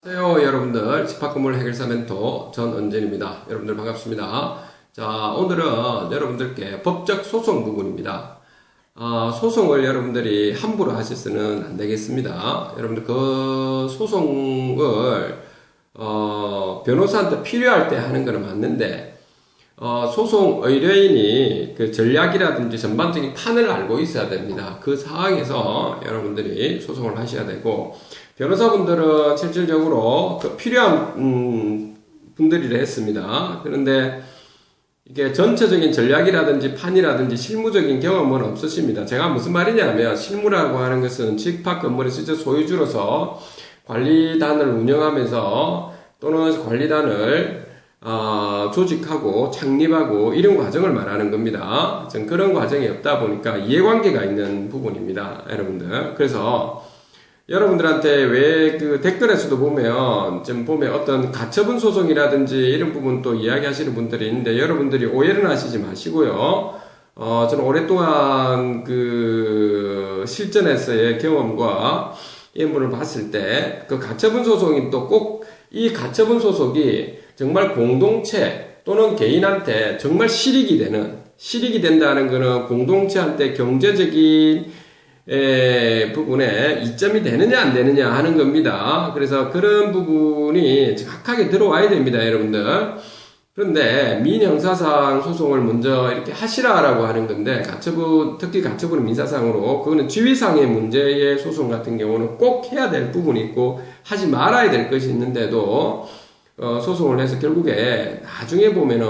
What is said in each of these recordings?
안녕하세요 여러분들, 집합건물 해결사 멘토 전은진입니다. 여러분들 반갑습니다. 자, 오늘은 여러분들께 법적 소송 부분입니다. 소송을 여러분들이 함부로 하셔서는 안 되겠습니다. 여러분들 그 소송을 변호사한테 필요할 때 하는 거는 맞는데 소송 의뢰인이 그 전략이라든지 전반적인 판을 알고 있어야 됩니다. 그 상황에서 여러분들이 소송을 하셔야 되고, 변호사분들은 실질적으로 그 필요한 분들이라 했습니다. 그런데 이게 전체적인 전략이라든지 판이라든지 실무적인 경험은 없으십니다. 제가 무슨 말이냐면, 실무라고 하는 것은 집합 건물의 실제 소유주로서 관리단을 운영하면서 또는 관리단을 조직하고 창립하고 이런 과정을 말하는 겁니다. 전 그런 과정이 없다 보니까 이해관계가 있는 부분입니다, 여러분들. 그래서 여러분들한테 왜 그 댓글에서도 보면 어떤 가처분 소송이라든지 이런 부분 또 이야기하시는 분들이 있는데, 여러분들이 오해는 하시지 마시고요. 저는 오랫동안 그 실전에서의 경험과 이런 부분을 봤을 때 그 가처분 소송이 또 꼭 이 가처분 소송이 정말 공동체 또는 개인한테 정말 실익이 된다는 것은 공동체한테 경제적인 부분에 이점이 되느냐 안 되느냐 하는 겁니다. 그래서 그런 부분이 정확하게 들어와야 됩니다, 여러분들. 그런데 민형사상 소송을 먼저 이렇게 하시라라고 하는 건데, 특히 가처분은 민사상으로, 그거는 지위상의 문제의 소송 같은 경우는 꼭 해야 될 부분이 있고 하지 말아야 될 것이 있는데도 소송을 해서 결국에 나중에 보면은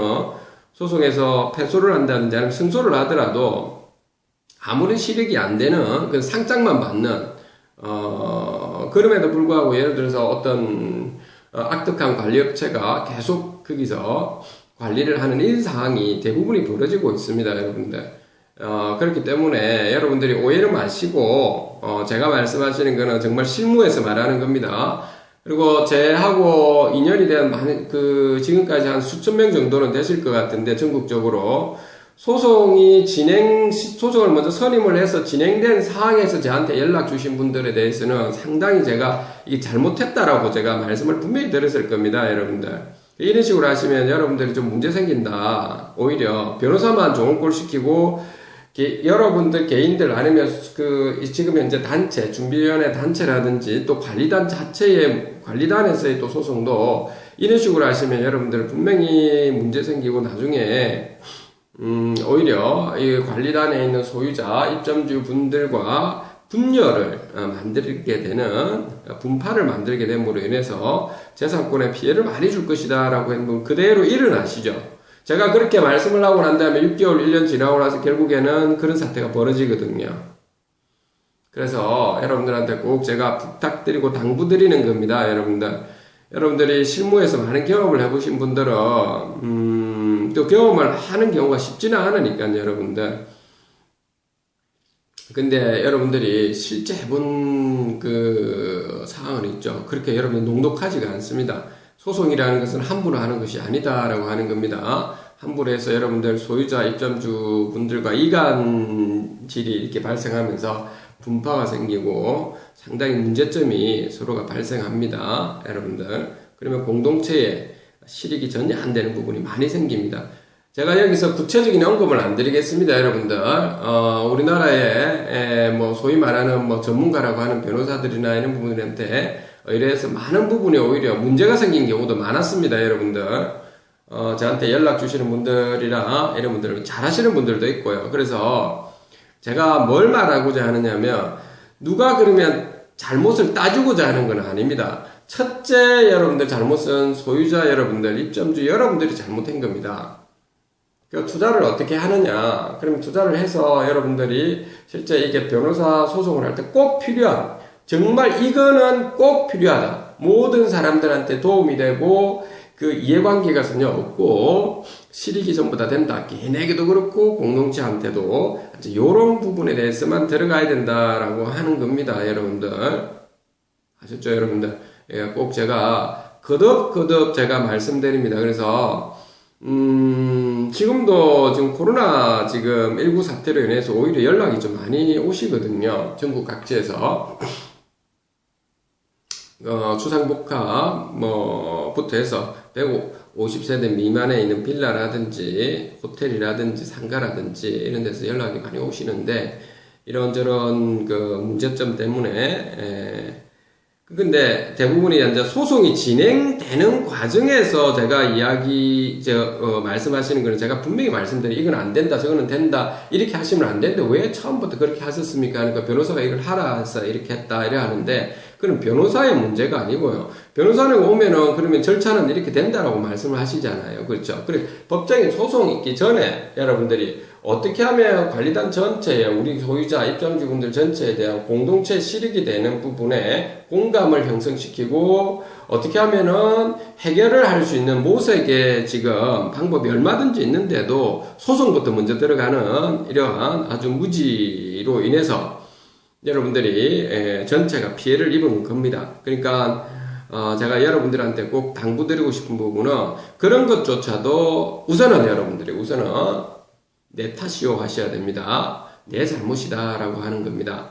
소송에서 패소를 한다든지 아니면 승소를 하더라도 아무리 실익이 안 되는 그 상장만 받는 그럼에도 불구하고 예를 들어서 어떤 악덕한 관리업체가 계속 거기서 관리를 하는 이런 상황이 대부분이 벌어지고 있습니다, 여러분들. 그렇기 때문에 여러분들이 오해를 마시고 제가 말씀하시는 거는 정말 실무에서 말하는 겁니다. 그리고 제하고 인연이 된 지금까지 한 수천 명 정도는 되실 것 같은데, 전국적으로 소송을 먼저 선임을 해서 진행된 상황에서 저한테 연락 주신 분들에 대해서는 상당히 제가 이게 잘못했다라고 제가 말씀을 분명히 드렸을 겁니다, 여러분들. 이런 식으로 하시면 여러분들이 좀 문제 생긴다. 오히려 변호사만 좋은 꼴 시키고, 여러분들 개인들 아니면 지금 현재 단체, 준비위원회 단체라든지 또 관리단에서의 또 소송도 이런 식으로 하시면 여러분들 분명히 문제 생기고, 나중에 오히려 이 관리단에 있는 소유자, 입점주 분들과 분열을 만들게 되는, 분파를 만들게 됨으로 인해서 재산권에 피해를 많이 줄 것이다 라고 했는데 그대로 일어나시죠. 제가 그렇게 말씀을 하고 난 다음에 6개월, 1년 지나고 나서 결국에는 그런 사태가 벌어지거든요. 그래서 여러분들한테 꼭 제가 부탁드리고 당부드리는 겁니다, 여러분들. 여러분들이 실무에서 많은 경험을 해보신 분들은 또 경험을 하는 경우가 쉽지는 않으니까요, 여러분들. 근데 여러분들이 실제 해본 그 상황은 있죠. 그렇게 여러분이 녹록하지가 않습니다. 소송이라는 것은 함부로 하는 것이 아니다라고 하는 겁니다. 함부로 해서 여러분들 소유자, 입점주 분들과 이간질이 이렇게 발생하면서 분파가 생기고 상당히 문제점이 서로가 발생합니다, 여러분들. 그러면 공동체에 실익이 전혀 안 되는 부분이 많이 생깁니다. 제가 여기서 구체적인 언급을 안 드리겠습니다, 여러분들. 우리나라에 소위 말하는 전문가라고 하는 변호사들이나 이런 부분들한테 의뢰해서 많은 부분이 오히려 문제가 생긴 경우도 많았습니다, 여러분들. 저한테 연락 주시는 분들이나 이런 분들은 잘하시는 분들도 있고요. 그래서 제가 뭘 말하고자 하느냐면, 누가 그러면 잘못을 따지고자 하는 건 아닙니다. 첫째, 여러분들 잘못은 소유자 여러분들, 입점주 여러분들이 잘못한 겁니다. 그 투자를 어떻게 하느냐. 그러면 투자를 해서 여러분들이 실제 이게 변호사 소송을 할 때 꼭 필요한, 정말 이거는 꼭 필요하다. 모든 사람들한테 도움이 되고, 그 이해관계가 전혀 없고, 실익이 전부 다 된다. 개인에게도 그렇고, 공동체한테도. 요런 부분에 대해서만 들어가야 된다라고 하는 겁니다, 여러분들. 아셨죠, 여러분들? 예, 꼭 제가 거듭 제가 말씀드립니다. 그래서 지금도 지금 코로나 19 사태로 인해서 오히려 연락이 좀 많이 오시거든요, 전국 각지에서. 수상복합 뭐부터 해서 150세대 미만에 있는 빌라라든지 호텔이라든지 상가라든지 이런 데서 연락이 많이 오시는데 이런저런 그 문제점 때문에 근데 대부분이 이제 소송이 진행되는 과정에서 제가 말씀하시는 거는 제가 분명히 말씀드리고 이건 안 된다, 저거는 된다, 이렇게 하시면 안 되는데 왜 처음부터 그렇게 하셨습니까? 그러니까 변호사가 이걸 하라 해서 이렇게 했다, 이래 하는데 그건 변호사의 문제가 아니고요. 변호사는 오면은 그러면 절차는 이렇게 된다라고 말씀을 하시잖아요. 그렇죠? 그래, 법적인 소송이 있기 전에 여러분들이 어떻게 하면 관리단 전체에 우리 소유자 입장주분들 전체에 대한 공동체 실익이 되는 부분에 공감을 형성시키고 어떻게 하면은 해결을 할 수 있는 모색의 지금 방법이 얼마든지 있는데도 소송부터 먼저 들어가는 이러한 아주 무지로 인해서 여러분들이 전체가 피해를 입은 겁니다. 그러니까 제가 여러분들한테 꼭 당부드리고 싶은 부분은 그런 것조차도 우선은 내 탓이요 하셔야 됩니다. 내 잘못이다 라고 하는 겁니다.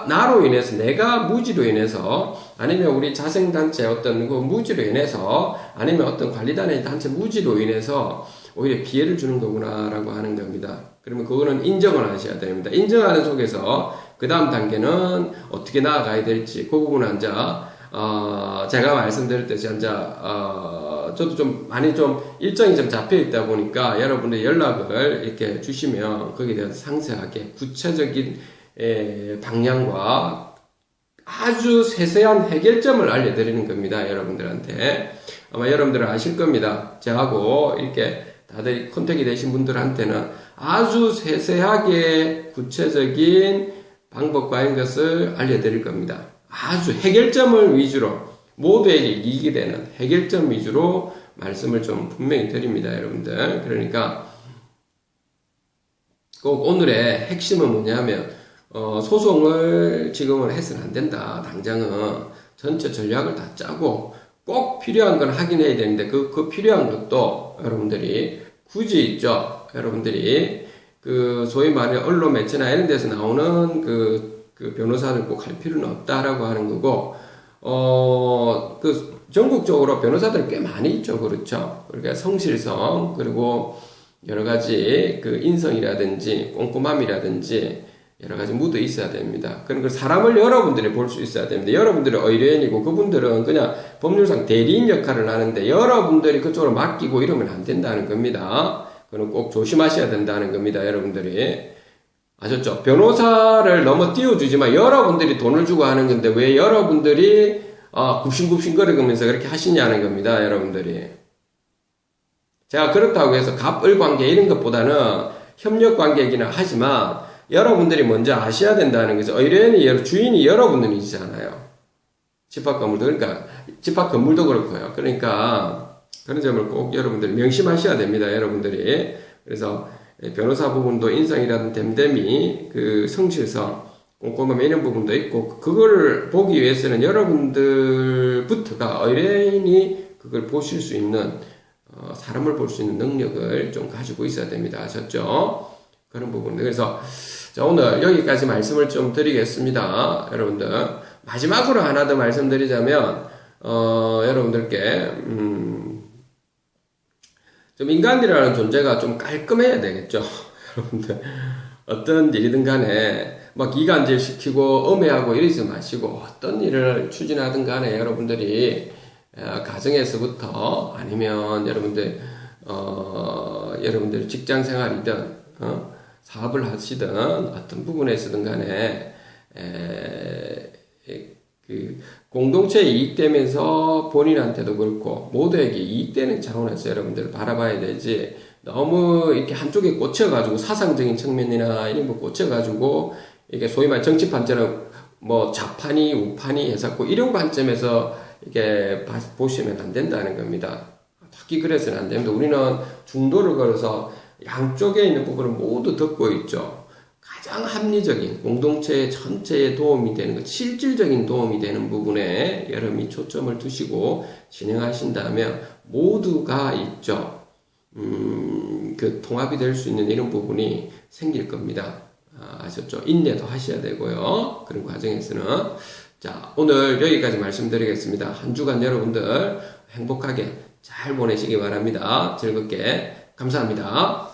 나로 인해서, 내가 무지로 인해서, 아니면 우리 자생단체 어떤 그 무지로 인해서, 아니면 어떤 관리단의 단체 무지로 인해서 오히려 피해를 주는 거구나 라고 하는 겁니다. 그러면 그거는 인정을 하셔야 됩니다. 인정하는 속에서 그 다음 단계는 어떻게 나아가야 될지, 그 부분은 이제 제가 말씀드릴 때 저도 좀 많이 좀 일정이 좀 잡혀 있다 보니까 여러분들 연락을 이렇게 주시면 거기에 대해서 상세하게 구체적인 방향과 아주 세세한 해결점을 알려드리는 겁니다. 여러분들한테. 아마 여러분들은 아실 겁니다. 저하고 이렇게 다들 컨택이 되신 분들한테는 아주 세세하게 구체적인 방법과 이런 것을 알려드릴 겁니다. 아주 해결점을 위주로 모두에게 이익이 되는 해결점 위주로 말씀을 좀 분명히 드립니다, 여러분들. 그러니까 꼭 오늘의 핵심은 뭐냐면 소송을 지금은 해서는 안 된다. 당장은 전체 전략을 다 짜고 꼭 필요한 건 확인해야 되는데 그 필요한 것도 여러분들이 굳이 있죠. 여러분들이 그 소위 말해 언론 매체나 이런 데서 나오는 그 변호사를 꼭 할 필요는 없다라고 하는 거고 전국적으로 변호사들 꽤 많이 있죠. 그렇죠. 그러니까 성실성, 그리고 여러 가지 그 인성이라든지 꼼꼼함이라든지 여러 가지 묻어 있어야 됩니다. 그런 걸 사람을 여러분들이 볼 수 있어야 됩니다. 여러분들은 의뢰인이고 그분들은 그냥 법률상 대리인 역할을 하는데 여러분들이 그쪽으로 맡기고 이러면 안 된다는 겁니다. 그건 꼭 조심하셔야 된다는 겁니다. 여러분들이. 아셨죠? 변호사를 너무 띄워주지만 여러분들이 돈을 주고 하는 건데 왜 여러분들이 굽신굽신거리면서 그렇게 하시냐는 겁니다. 여러분들이. 제가 그렇다고 해서 갑을 관계 이런 것보다는 협력 관계이긴 하지만 여러분들이 먼저 아셔야 된다는 거죠. 의뢰인이 주인이 여러분들이잖아요. 집합건물도 그러니까 집합건물도 그렇고요. 그러니까 그런 점을 꼭 여러분들이 명심하셔야 됩니다. 여러분들이. 그래서 변호사 부분도 인성이라든 댐댐이 그 성실성, 꼼꼼함 이런 부분도 있고 그걸 보기 위해서는 여러분들부터가 의뢰인이 그걸 보실 수 있는 사람을 볼 수 있는 능력을 좀 가지고 있어야 됩니다. 아셨죠? 그런 부분들. 그래서 자, 오늘 여기까지 말씀을 좀 드리겠습니다. 여러분들 마지막으로 하나 더 말씀드리자면 여러분들께 좀 인간이라는 존재가 좀 깔끔해야 되겠죠. 여러분들 어떤 일이든 간에 막 이간질 시키고 엄해하고 이러지 마시고 어떤 일을 추진하든 간에 여러분들이 가정에서부터 아니면 여러분들 직장 생활이든 사업을 하시든 어떤 부분에서든 간에 그 공동체에 이익되면서 본인한테도 그렇고 모두에게 이익되는 차원에서 여러분들을 바라봐야 되지 너무 이렇게 한쪽에 꽂혀가지고 사상적인 측면이나 이런 거 꽂혀가지고 이게 소위 말 정치판처럼 뭐 좌판이 우판이 해서 이런 관점에서 이렇게 보시면 안 된다는 겁니다. 특히 그래서는 안 됩니다. 우리는 중도를 걸어서 양쪽에 있는 부분을 모두 듣고 있죠. 가장 합리적인 공동체 전체에 도움이 되는 것, 실질적인 도움이 되는 부분에 여러분이 초점을 두시고 진행하신다면 모두가 있죠. 그 통합이 될 수 있는 이런 부분이 생길 겁니다. 아셨죠? 인내도 하셔야 되고요. 그런 과정에서는 자, 오늘 여기까지 말씀드리겠습니다. 한 주간 여러분들 행복하게 잘 보내시기 바랍니다. 즐겁게. 감사합니다.